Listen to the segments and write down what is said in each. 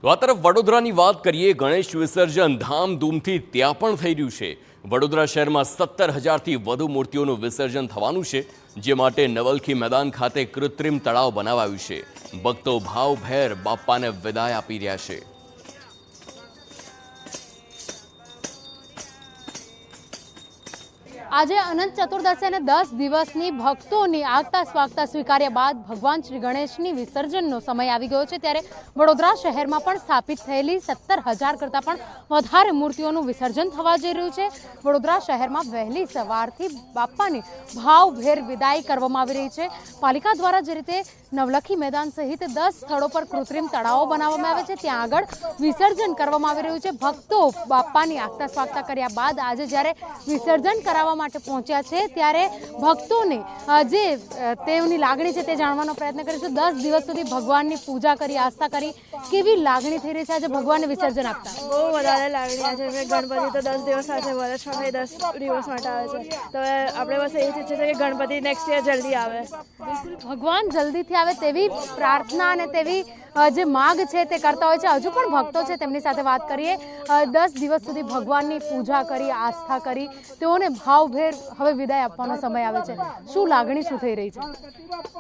તો આ તરફ વડોદરાની વાત કરીએ, ગણેશ વિસર્જન ધામધૂમથી ત્યાં પણ થઈ રહ્યું છે। વડોદરા શહેરમાં 17,000થી વધુ મૂર્તિઓનું વિસર્જન થવાનું છે, જે માટે નવલખી મેદાન ખાતે કૃત્રિમ તળાવ બનાવાયું છે। ભક્તો ભાવભેર બાપ્પાને વિદાય આપી રહ્યા છે। આજે અનંત ચતુર્દશી અને 10 દિવસની ભક્તોની આગતા સ્વાગતા સ્વીકાર્યા બાદ ભગવાન શ્રી ગણેશની વિસર્જનનો સમય આવી ગયો છે। ત્યારે વડોદરા શહેરમાં પણ સ્થાપિત થયેલી 17,000 કરતાં પણ વધારે મૂર્તિઓનું વિસર્જન થવા જઈ રહ્યું છે। વડોદરા શહેરમાં વહેલી સવારથી બાપ્પાની ભાવભેર વિદાય કરવામાં આવી રહી છે। પાલિકા દ્વારા જે રીતે નવલખી મેદાન સહિત 10 સ્થળો પર કૃત્રિમ તળાવો બનાવવામાં આવે છે, ત્યાં આગળ વિસર્જન કરવામાં આવી રહ્યું છે। ભક્તો બાપ્પાની આગતા સ્વાગતા કર્યા બાદ આજે જ્યારે વિસર્જન કરાવવા માટે પહોંચ્યા છે, ત્યારે ભક્તોને જે તેઓની લાગણી છે તે જાણવાનો પ્રયત્ન કરીશું। 10 દિવસ સુધી ભગવાનની પૂજા કરી, આસ્થા કરી, કેવી લાગણી થઈ રહી છે આજે ભગવાનને વિસર્જન આપતા? બહુ વધારે લાગણી છે। ગણપતિ તો 10 દિવસ સાથે, વર્ષમાં 10 દિવસ માટે આવે છે, તો આપણે બસ એ જ ઈચ્છે છે કે ગણપતિ નેક્સ્ટ યર જલ્દી આવે। ભગવાન જલ્દીથી આવે તેવી પ્રાર્થના અને તેવી જે માગ છે તે કરતા હોય છે। હજુ પણ ભક્તો છે, તેમની સાથે વાત કરીએ। 10 દિવસ સુધી ભગવાનની પૂજા કરી, આસ્થા કરી, તેઓને ભાવભેર હવે વિદાય આપવાનો સમય આવે છે। શું લાગણી શું થઈ રહી છે?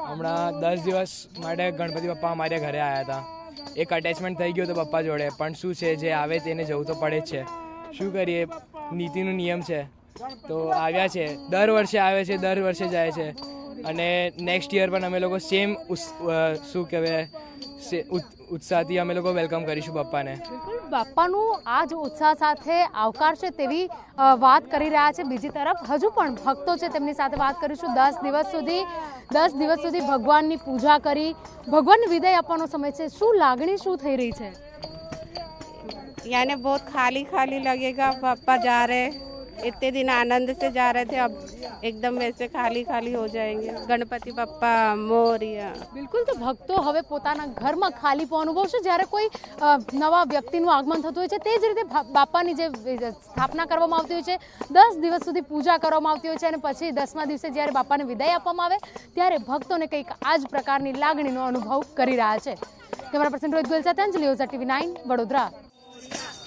હમણાં 10 દિવસ માટે ગણપતિ પપ્પા અમારે ઘરે આવ્યા હતા। એક અટેચમેન્ટ થઈ ગયું હતું પપ્પા જોડે, પણ શું છે, જે આવે તેને જવું તો પડે જ છે। શું કરીએ, નીતિનો નિયમ છે, તો આવ્યા છે। દર વર્ષે આવે છે, દર વર્ષે જાય છે, અને નેક્સ્ટ યર પણ અમે લોકો સેમ શું કહેવાય ઉત્સાહથી અમે લોકો વેલકમ કરીશું પપ્પાને। બિલકુલ, બાપ્પાનું આ જ ઉત્સાહ સાથે આવકાર છે તેવી વાત કરી રહ્યા છે। બીજી તરફ હજુ પણ ભક્તો છે, તેમની સાથે વાત કરીશું। 10 દિવસ સુધી ભગવાનની પૂજા કરી, ભગવાનને વિદાય આપવાનો સમય છે। શું લાગણી શું થઈ રહી છે? यानी बहुत खाली खाली लगेगा। पापा जा रहे, इतने दिन आनंद से जा रहे थे, अब एकदम वैसे खाली खाली हो जाएंगे। गणपति बप्पा मोरिया। બિલકુલ, તો ભક્તો હવે પોતાના ઘરમાં ખાલીપો અનુભવશે જ્યારે કોઈ નવા વ્યક્તિનું આગમન થતું હોય છે। તે જ રીતે બાપ્પાની જે સ્થાપના કરવામાં આવતી હોય છે, 10 દિવસ સુધી પૂજા કરવામાં આવતી હોય છે, અને પછી 10મા દિવસે જ્યારે બાપ્પાને વિદાય આપવામાં આવે ત્યારે ભક્તોને કંઈક આ જ પ્રકારની લાગણીનો અનુભવ કરી રહ્યા છે। કેમેરા પર્સન રોહિત ગોયલ સાથે અંજલિ ઓઝા, TV9 વડોદરા।